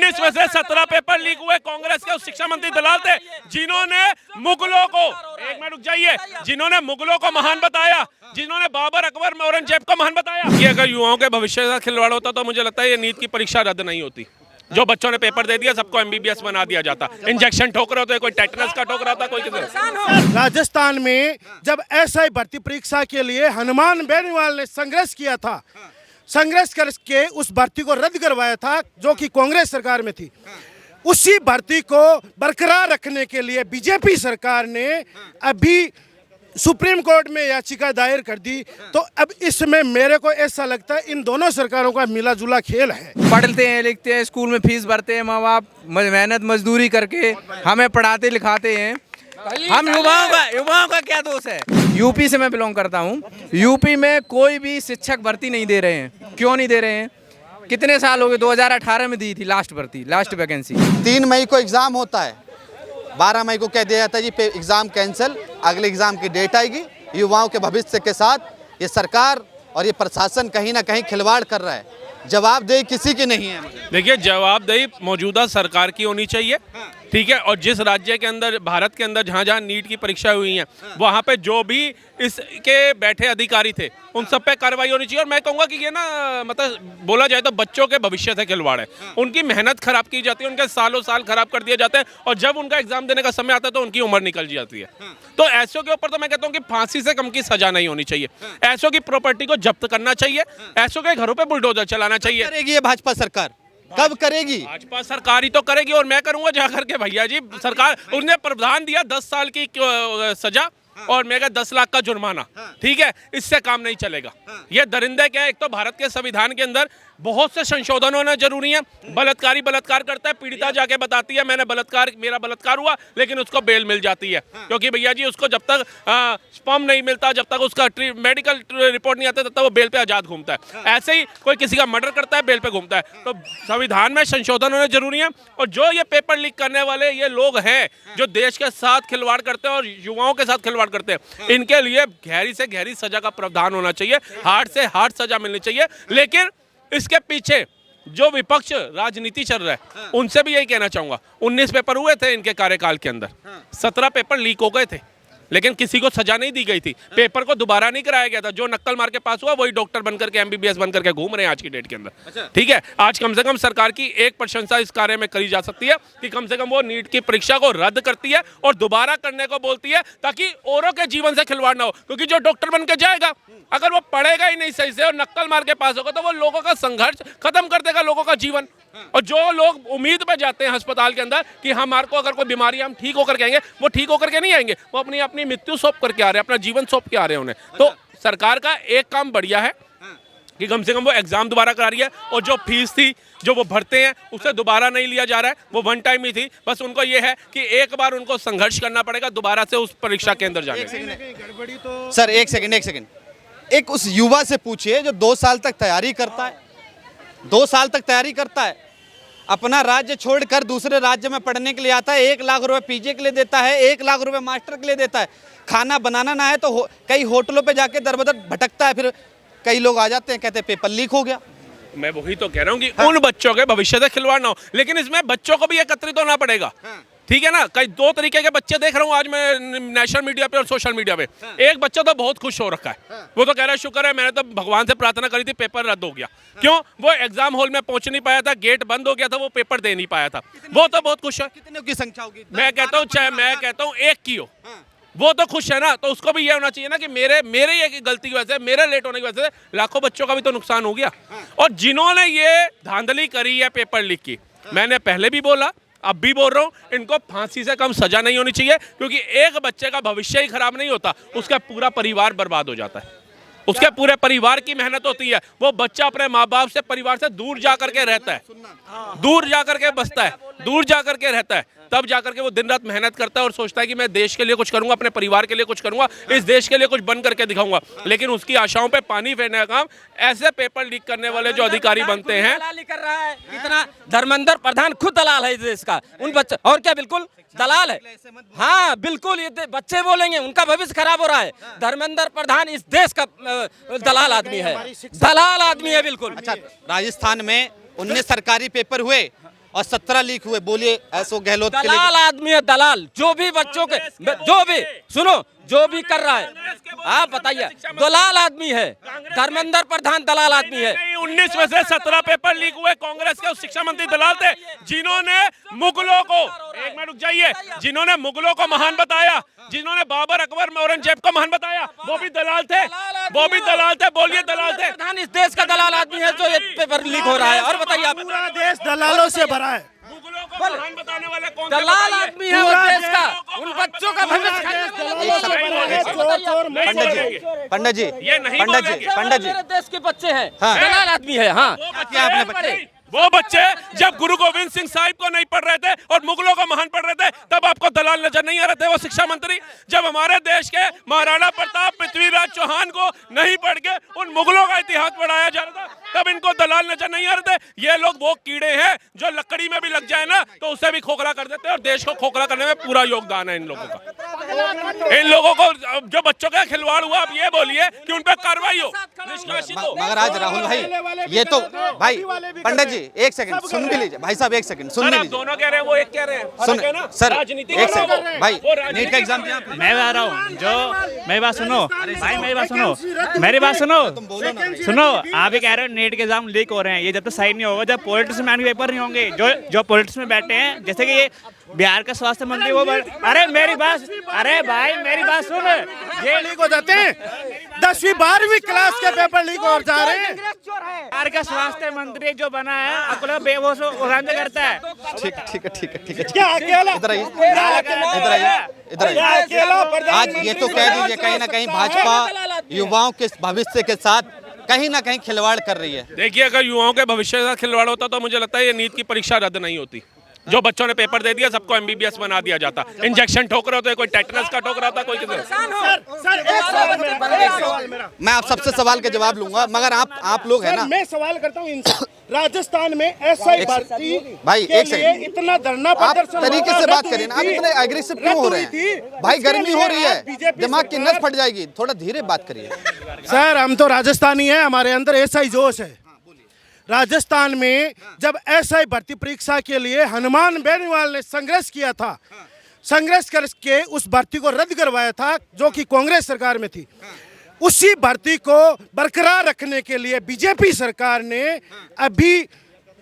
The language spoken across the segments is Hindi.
19 में से 17 पेपर लीक हुए कांग्रेस के उस शिक्षा मंत्री दलाल थे जिन्होंने मुगलों को, एक मिनट रुक जाइए, जिन्होंने मुगलों को महान बताया, जिन्होंने बाबर, अकबर, औरंगजेब को महान बताया। ये अगर युवाओं के भविष्य का खिलवाड़ होता तो मुझे लगता है ये नीट की परीक्षा रद्द नहीं होती। जो बच्चों ने पेपर दे दिया सबको एमबीबीएस बना दिया जाता। इंजेक्शन ठोक रहे होते, कोई टेटनस का ठोक रहा था, कोई किसी। राजस्थान में जब एसआई भर्ती परीक्षा के लिए हनुमान बेनीवाल ने संघर्ष किया था, संघर्ष करके उस भर्ती को रद्द करवाया था जो कि कांग्रेस सरकार में थी, उसी भर्ती को बरकरार रखने के लिए बीजेपी सरकार ने अभी सुप्रीम कोर्ट में याचिका दायर कर दी। तो अब इसमें मेरे को ऐसा लगता है इन दोनों सरकारों का मिला जुला खेल है। पढ़ते हैं, लिखते हैं, स्कूल में फीस भरते हैं, माँ बाप मेहनत मजदूरी करके हमें पढ़ाते लिखाते हैं। हम युवाओं का क्या दोष है? यूपी से मैं बिलोंग करता हूँ। यूपी में कोई भी शिक्षक भर्ती नहीं दे रहे हैं। क्यों नहीं दे रहे हैं? कितने साल हो गए? 2018 में दी थी लास्ट भर्ती, लास्ट वैकेंसी। 3 मई को एग्ज़ाम होता है, 12 मई को कह दिया जाता है जी एग्ज़ाम कैंसिल, अगले एग्ज़ाम की डेट आएगी। युवाओं के भविष्य के साथ ये सरकार और ये प्रशासन कहीं ना कहीं खिलवाड़ कर रहा है। जवाबदेही किसी की नहीं है। देखिए, जवाबदेही मौजूदा सरकार की होनी चाहिए, ठीक है। और जिस राज्य के अंदर, भारत के अंदर जहाँ जहाँ नीट की परीक्षा हुई हैं, वहाँ पे जो भी इसके बैठे अधिकारी थे उन सब पे कार्रवाई होनी चाहिए। और मैं कहूँगा कि ये ना, मतलब बोला जाए तो बच्चों के भविष्य से खिलवाड़ है। उनकी मेहनत खराब की जाती है, उनके सालों साल खराब कर दिए जाते हैं, और जब उनका एग्जाम देने का समय आता है तो उनकी उम्र निकल जाती है। तो ऐसों के ऊपर तो मैं कहता हूँ कि फांसी से कम की सजा नहीं होनी चाहिए। ऐसों की प्रॉपर्टी को जब्त करना चाहिए, ऐसों के घरों पर बुलडोजर चलाना चाहिए। करेगी ये भाजपा सरकार? कब करेगी? भाजपा सरकार ही तो करेगी, और मैं करूंगा जाकर के। भैया जी, सरकार, उन्हें प्रावधान दिया 10 साल की सजा और मैं कहा 10 लाख का जुर्माना, ठीक है। इससे काम नहीं चलेगा। ये दरिंदे क्या है? एक तो भारत के संविधान के अंदर बहुत से संशोधन होना जरूरी है। बलात्कारी बलात्कार करता है, पीड़िता जाके बताती है मैंने मेरा बलात्कार हुआ, लेकिन उसको बेल मिल जाती है, क्योंकि भैया जी उसको जब तक स्पर्म नहीं मिलता, जब तक उसका मेडिकल रिपोर्ट नहीं आता, तब तक वो बेल पे आजाद घूमता है। ऐसे ही कोई किसी का मर्डर करता है, बेल पे घूमता है। तो संविधान में संशोधन होने जरूरी है। और जो ये पेपर लीक करने वाले ये लोग हैं जो देश के साथ खिलवाड़ करते हैं और युवाओं के साथ खिलवाड़ करते हैं, इनके लिए गहरी से गहरी सजा का प्रावधान होना चाहिए, हार्ड से हार्ड सजा मिलनी चाहिए। लेकिन इसके पीछे जो विपक्ष राजनीति चल रहा है उनसे भी यही कहना चाहूंगा, 19 पेपर हुए थे इनके कार्यकाल के अंदर, 17 पेपर लीक हो गए थे, लेकिन किसी को सजा नहीं दी गई थी। पेपर को दोबारा नहीं कराया गया था। जो नक्कल मार के पास हुआ वही डॉक्टर बनकर के एमबीबीएस बनकर के घूम रहे हैं आज की डेट के अंदर, ठीक है। आज कम से कम सरकार की एक प्रशंसा इस कार्य में करी जा सकती है कि कम से कम वो नीट की परीक्षा को रद्द करती है और दोबारा करने को बोलती है, ताकि औरों के जीवन से खिलवाड़ ना हो। क्योंकि जो डॉक्टर बन के जाएगा, अगर वो पढ़ेगा ही नहीं सही से और नक्कल मार के पास होगा, तो वो लोगों का संघर्ष खत्म कर देगा, लोगों का जीवन। और जो लोग उम्मीद में जाते हैं अस्पताल के अंदर कि हमारे को अगर कोई बीमारी हम ठीक होकर के आएंगे, वो ठीक होकर के नहीं आएंगे, वो अपनी अपनी मृत्यु सौंप करके आ रहे हैं, अपना जीवन सौंप के आ रहे हैं उन्हें। तो सरकार का एक काम बढ़िया है कि कम से कम वो एग्जाम दोबारा करा रही है, और जो फीस थी जो वो भरते हैं उसे दोबारा नहीं लिया जा रहा है, वो वन टाइम ही थी। बस उनको ये है कि एक बार उनको संघर्ष करना पड़ेगा दोबारा से उस परीक्षा के अंदर जाने। सर एक सेकंड, एक उस युवा से पूछिए जो 2 साल तक तैयारी करता है, 2 साल तक तैयारी करता है, अपना राज्य छोड़कर दूसरे राज्य में पढ़ने के लिए आता है, 1 लाख रुपए पीजी के लिए देता है, 1 लाख रुपए मास्टर के लिए देता है। खाना बनाना ना है तो कई होटलों पे जाके दर बदर भटकता है। फिर कई लोग आ जाते हैं, कहते हैं पेपर लीक हो गया। मैं वही तो कह रहा हूँ कि उन बच्चों के भविष्य से खिलवाड़ ना हो, लेकिन इसमें बच्चों को भी एकत्रित होना पड़ेगा, ठीक है ना। कई 2 तरीके के बच्चे देख रहा हूँ आज मैं नेशनल मीडिया पे और सोशल मीडिया पे। एक बच्चा तो बहुत खुश हो रखा है, वो तो कह रहा है शुक्र है, मैंने तो भगवान से प्रार्थना करी थी पेपर रद्द हो गया। क्यों? वो एग्जाम हॉल में पहुंच नहीं पाया था, गेट बंद हो गया था, वो पेपर दे नहीं पाया था। वो तो बहुत खुश है। कितने की संख्या होगी? मैं कहता हूँ, चाहे मैं कहता हूँ 1 की हो, वो तो खुश है ना। तो उसको भी ये होना चाहिए ना कि मेरे ये गलती की वजह से, मेरे लेट होने की वजह से लाखों बच्चों का भी तो नुकसान हो गया। और जिन्होंने ये धांधली करी है पेपर लीक की, मैंने पहले भी बोला, अब भी बोल रहा हूँ, इनको फांसी से कम सजा नहीं होनी चाहिए। क्योंकि एक बच्चे का भविष्य ही खराब नहीं होता, उसका पूरा परिवार बर्बाद हो जाता है, उसके पूरे परिवार की मेहनत होती है। वो बच्चा अपने माँ बाप से, परिवार से दूर जा करके रहता है, दूर जा करके बसता है, दूर जा करके रहता है, तब जाकर के वो दिन रात मेहनत करता है और सोचता है कि मैं देश के लिए कुछ करूंगा, अपने परिवार के लिए कुछ करूंगा, इस देश के लिए कुछ बन करके दिखाऊंगा। लेकिन उसकी आशाओं पे पानी फेरने का काम ऐसे पेपर लीक करने वाले जो अधिकारी बनते हैं। दलाली कर रहा है कितना। धर्मेंद्र प्रधान खुद दलाल है इस देश का, उन बच्चे और क्या, बिल्कुल दलाल है। हाँ बिल्कुल, ये बच्चे बोलेंगे उनका भविष्य खराब हो रहा है। धर्मेंद्र प्रधान इस देश का दलाल आदमी है, दलाल आदमी है बिल्कुल। अच्छा, राजस्थान में 19 सरकारी पेपर हुए और 17 लीक हुए। बोलिए ऐसो गहलोत के लिए दलाल आदमी है, दलाल। जो भी बच्चों के, जो भी सुनो, जो भी कर रहा है, आप बताइए, दलाल आदमी है। धर्मेंद्र प्रधान दलाल आदमी है। 19 में से 17 पेपर लीक हुए। कांग्रेस के उस शिक्षा मंत्री दलाल थे जिन्होंने मुगलों को, एक मिनट रुक जाइए, जिन्होंने मुगलों को महान बताया, जिन्होंने बाबर, अकबर, औरंगजेब को महान बताया, वो भी दलाल थे, वो भी दलाल थे। बोलिए दलाल थे। प्रधान इस देश का दलाल आदमी है जो ये पेपर लीक हो रहा है। और बताइए आप, पूरा देश दलालों से भरा है। मुगलों को महान बताने वाले कौन थे? दलाल आदमी है पूरा उस देश का। देश उन बच्चों का भविष्य दलालों से भरा है। चोर चोर नहीं पंडित जी, बोलेंगे। पंडित जी, ये नहीं पंडित जी, बोलेंगे। पंडित जी, मेरे देश के बच्चे हैं, हाँ। दलाल आदमी है। हाँ, क्या आपने पढ़े? वो बच्चे जब गुरु गोविंद सिंह साहिब को नहीं पढ़ रहे थे और मुगलों को महान पढ़ रहे थे, तब आपको दलाल नजर नहीं आ रहे थे वो शिक्षा मंत्री? जब हमारे देश के महाराणा प्रताप, पृथ्वीराज चौहान को नहीं पढ़ के उन मुगलों का इतिहास पढ़ाया जा रहा था, तब इनको दलाल नजर नहीं आ रहे थे? ये लोग वो कीड़े हैं जो लकड़ी में भी लग जाए ना तो उसे भी खोखला कर देते हैं, और देश को खोखला करने में पूरा योगदान है इन लोगों का। इन लोगों को जो बच्चों का खिलवाड़ हुआ, आप ये बोलिए कि उन पर कार्रवाई हो, निष्कासित हो। मगर आज राहुल भाई, ये तो भाई पंडित जी एक सेकंड सुन भी लीजिए। भाई साहब एक सेकंड सुन सर, भी आप लीजिए। दोनों कह रहे हैं, वो एक कह रहे हैं। सुन फर्क है ना? सर, राजनीति एक कर रहे सेकंड हो। भाई, वो राजनीति नीट का एग्जाम दिया आपने? मैं बता रहा हूँ, जो मेरी बात सुनो भाई, मेरी बात सुनो, मेरी बात सुनो, सुनो। आप ही कह रहे हो नेट के एग्जाम लीक हो रहे हैं, ये जब तक सही नहीं होगा, जब पॉलिटिक्स में पेपर नहीं होंगे, जो पॉलिटिक्स में बैठे हैं, जैसे कि ये बिहार का स्वास्थ्य मंत्री वो अरे मेरी बात, अरे भाई मेरी बात सुन, ये लीक हो जाते हैं। 10वीं 12वीं क्लास के पेपर लीक हो जा रहे हैं। बिहार का स्वास्थ्य मंत्री जो बना है, आपको बेहोश उड़ाने करता है। ठीक ठीक है, ठीक है, ठीक है। क्या अकेला? इधर आइए, इधर आइए, इधर आइए। अकेला आज ये तो कह दीजिए कहीं ना कहीं भाजपा युवाओं के भविष्य के साथ कहीं ना कहीं खिलवाड़ कर रही है। देखिए, अगर युवाओं के भविष्य के साथ खिलवाड़ होता तो मुझे लगता है ये नीट की परीक्षा रद्द नहीं होती। जो बच्चों ने पेपर दे दिया सबको एमबीबीएस बना दिया जाता। इंजेक्शन ठोक रहे होते, कोई टेटनस का ठोक रहा था, कोई किसी। सर एक सवाल मेरा। मैं आप सबसे सवाल के जवाब लूंगा, मगर आप लोग है सर, ना, मैं सवाल करता हूँ इनसे। राजस्थान में एसआई भर्ती भाई, के एक सेकंड। लिए इतना धरना आप प्रदर्शन तरीके हुआ, से बात रद्द करिए ना, आप हुई इतने थी। एग्रेसिव क्यों हो रहे रद्द हुई हैं? थी। भाई उसके गर्मी लिए हो रही है, आज बीजेपी दिमाग की सरकार- नस फट जाएगी, थोड़ा धीरे बात करिए। सर, हम तो राजस्थानी हैं, हमारे अंदर एसआई जोश है। राजस्थान में जब एसआई भर्ती परीक्षा के लिए हनुमान बेनीवाल ने संघर्ष किया था, संघर्ष करके उस भर्ती को रद्द करवाया था जो कि कांग्रेस सरकार में थी, उसी भर्ती को बरकरार रखने के लिए बीजेपी सरकार ने अभी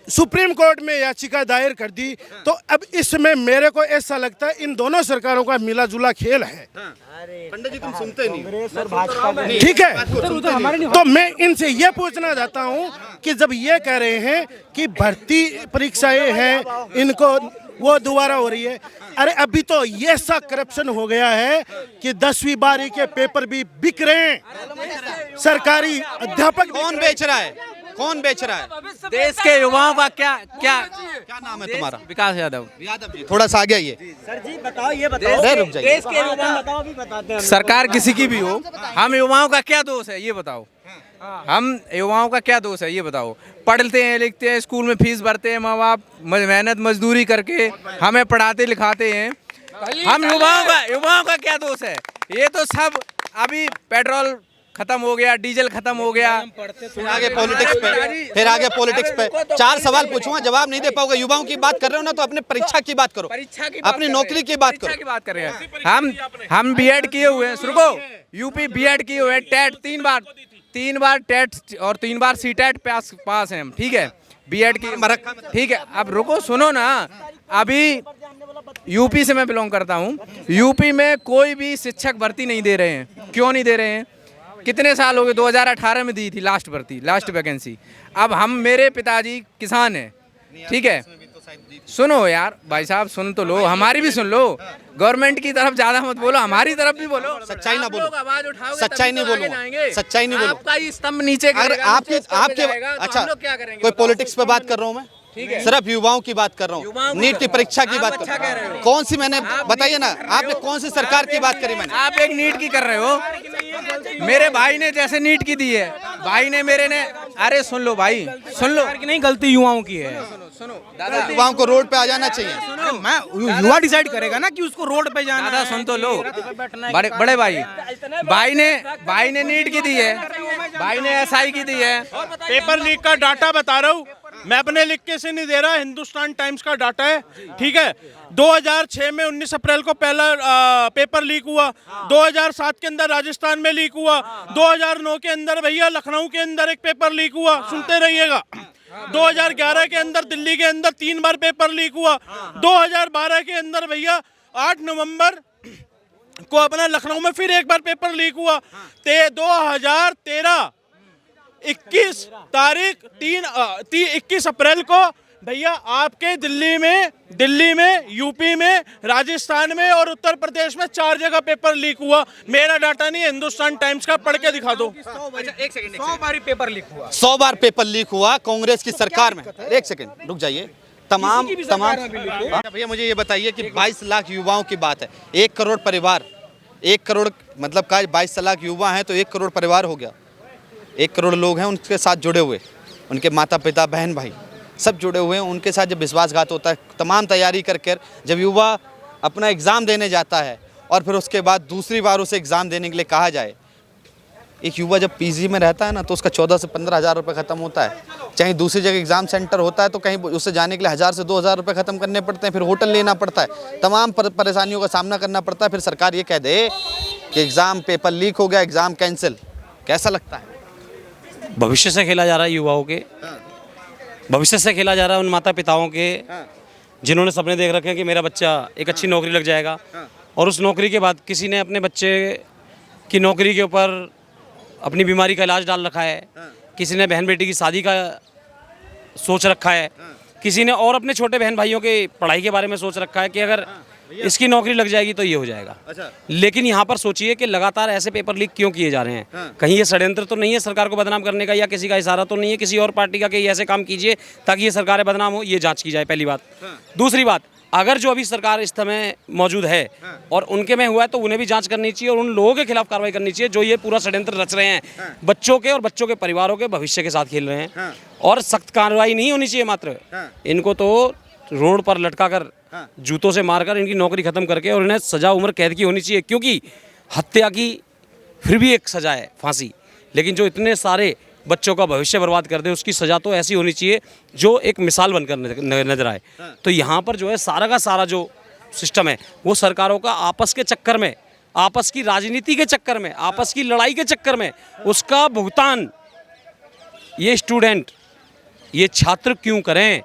सुप्रीम कोर्ट में याचिका दायर कर दी। तो अब इसमें मेरे को ऐसा लगता है इन दोनों सरकारों का मिला जुला खेल है। पंडित जी तुम सुनते नहीं, ठीक है, तो मैं इनसे ये पूछना चाहता हूँ कि जब ये कह रहे हैं कि भर्ती परीक्षाएं हैं इनको वो दोबारा हो रही है, अरे अभी तो ये सा करप्शन हो गया है कि 10वीं 12वीं के पेपर भी बिक रहे हैं। सरकारी अध्यापक कौन बेच रहा है? कौन बेच रहा है? देश के युवाओं का क्या क्या क्या नाम है तुम्हारा? विकास यादव। यादव जी, थोड़ा सा आगे आइए। सर जी बताओ, ये बताओ अरे रुक जाइए। देश के युवा बताओ, अभी बताते हैं हम। सरकार किसी की भी हो, हम युवाओं का क्या दोष है ये बताओ। हम युवाओं का क्या दोष है ये बताओ। पढ़ते हैं, लिखते हैं, स्कूल में फीस भरते हैं, माँ बाप मेहनत मजदूरी करके हमें पढ़ाते लिखाते हैं। हम युवाओं का क्या दोष है? ये तो सब अभी पेट्रोल खत्म हो गया, डीजल खत्म हो गया, फिर आगे पॉलिटिक्स पे 4 सवाल पूछूंगा, जवाब नहीं दे पाओगे। युवाओं की बात कर रहे हो ना, तो अपने परीक्षा की बात करो, अपनी नौकरी की बात परीक्षा की करो। बात कर रहे हैं। हम बीएड किए हुए हैं, रुको, यूपी बीएड किए हुए हैं, टेट 3 बार टेट और 3 बार सीटेट पास हैं हम, ठीक है, बीएड की, ठीक है। अब रुको, सुनो ना, अभी यूपी से मैं बिलोंग करता हूँ, यूपी में कोई भी शिक्षक भर्ती नहीं दे रहे हैं। क्यों नहीं दे रहे हैं? कितने साल हो गए? 2018 में दी थी लास्ट भर्ती, लास्ट वैकेंसी। अब हम, मेरे पिताजी किसान हैं, ठीक है, सुनो यार भाई साहब, सुन तो लो, हमारी भी सुन लो। गवर्नमेंट की तरफ ज्यादा मत बोलो, हमारी तरफ भी बोलो। सच्चाई ना आप बोलो, लोग आवाज उठाओगे सच्चाई तभी नहीं तो आगे बोलूंगा, जाएंगे। सच्चाई नहीं बोलूंगा। आपका ये स्तंभ नीचे अगर गिरेगा, आपके नीचे स्तंभ पे आपके जाएगा, तो अच्छा, हम लोग क्या करेंगे? कोई बताओ। पॉलिटिक्स पे बात कर रहा हूँ मैं, सिर्फ युवाओं की बात कर रहा हूँ, नीट की परीक्षा की बात कर रहा हूँ। कौन सी मैंने बताइए ना, आपने कौन सी सरकार की बात करी? मैंने आप एक नीट की कर रहे हो, मेरे भाई ने जैसे नीट की दी है, भाई ने मेरे ने, अरे सुन लो भाई, सुन लो, नहीं, गलती युवाओं की है। सुनो दादा, युवाओं को रोड पे आ जाना चाहिए। मैं युवा डिसाइड करेगा ना कि उसको रोड पे जाना दादा है। सुन तो लो, बड़े भाई ने नीट की दी है, भाई ने एसआई की दी है। पेपर लीक का डाटा बता रहा हूँ, मैं अपने लिख के से नहीं दे रहा, हिंदुस्तान टाइम्स का डाटा है, ठीक है। 2006 में 19 अप्रैल को पहला पेपर लीक हुआ, 2007 के अंदर राजस्थान में लीक हुआ, 2009 के अंदर भैया लखनऊ के अंदर एक पेपर लीक हुआ, सुनते रहिएगा। 2011 के अंदर दिल्ली के अंदर 3 बार पेपर लीक हुआ, 2012 के अंदर भैया 8 नवंबर को अपना लखनऊ में फिर एक बार पेपर लीक हुआ। 2013 21 तारीख 21 अप्रैल को भैया आपके दिल्ली में यूपी में राजस्थान में और उत्तर प्रदेश में 4 जगह पेपर लीक हुआ। मेरा डाटा नहीं है, हिंदुस्तान टाइम्स का, पढ़ के दिखा दो। 100 बार पेपर लीक हुआ। 100 बार पेपर लीक हुआ कांग्रेस की सरकार में। एक सेकंड रुक जाइए। तमाम भैया मुझे ये बताइए कि 22 लाख युवाओं की बात है, 1 करोड़ परिवार, 1 करोड़ मतलब का 22 लाख युवा हैं तो 1 करोड़ परिवार हो गया। 1 करोड़ लोग हैं उनके साथ जुड़े हुए, उनके माता पिता बहन भाई सब जुड़े हुए हैं। उनके साथ जब विश्वासघात होता है, तमाम तैयारी करके जब युवा अपना एग्ज़ाम देने जाता है और फिर उसके बाद दूसरी बार उसे एग्ज़ाम देने के लिए कहा जाए, एक युवा जब पीजी में रहता है ना तो उसका 14 से 15 हज़ार रुपये ख़त्म होता है। चाहे दूसरी जगह एग्ज़ाम सेंटर होता है तो कहीं उससे जाने के लिए 1000 से 2000 रुपये ख़त्म करने पड़ते हैं, फिर होटल लेना पड़ता है, तमाम परेशानियों का सामना करना पड़ता है। फिर सरकार ये कह दे कि एग्ज़ाम पेपर लीक हो गया, एग्ज़ाम कैंसिल, कैसा लगता है? भविष्य से खेला जा रहा है युवाओं के, भविष्य से खेला जा रहा है उन माता पिताओं के जिन्होंने सपने देख रखे हैं कि मेरा बच्चा एक अच्छी नौकरी लग जाएगा, और उस नौकरी के बाद किसी ने अपने बच्चे की नौकरी के ऊपर अपनी बीमारी का इलाज डाल रखा है, किसी ने बहन बेटी की शादी का सोच रखा है, किसी ने और अपने छोटे बहन भाइयों के पढ़ाई के बारे में सोच रखा है कि अगर इसकी नौकरी लग जाएगी तो ये हो जाएगा। लेकिन यहाँ पर सोचिए कि लगातार ऐसे पेपर लीक क्यों किए जा रहे हैं? कहीं ये षड्यंत्र तो नहीं है सरकार को बदनाम करने का, या किसी का इशारा तो नहीं है किसी और पार्टी का कि ये ऐसे काम कीजिए ताकि ये सरकारें बदनाम हो? ये जांच की जाए, पहली बात। दूसरी बात, अगर जो अभी सरकार इस समय मौजूद है और उनके में हुआ है तो उन्हें भी जांच करनी चाहिए और उन लोगों के खिलाफ कार्रवाई करनी चाहिए जो ये पूरा षड्यंत्र रच रहे हैं, बच्चों के और बच्चों के परिवारों के भविष्य के साथ खेल रहे हैं। और सख्त कार्रवाई नहीं होनी चाहिए, मात्र इनको तो रोड पर लटका कर जूतों से मारकर इनकी नौकरी खत्म करके और इन्हें सजा उम्र कैद की होनी चाहिए, क्योंकि हत्या की फिर भी एक सजा है फांसी, लेकिन जो इतने सारे बच्चों का भविष्य बर्बाद कर दे उसकी सजा तो ऐसी होनी चाहिए जो एक मिसाल बनकर नजर आए। तो यहाँ पर जो है सारा का सारा जो सिस्टम है वो सरकारों का आपस के चक्कर में, आपस की राजनीति के चक्कर में, आपस की लड़ाई के चक्कर में उसका भुगतान ये स्टूडेंट, ये छात्र क्यों करें?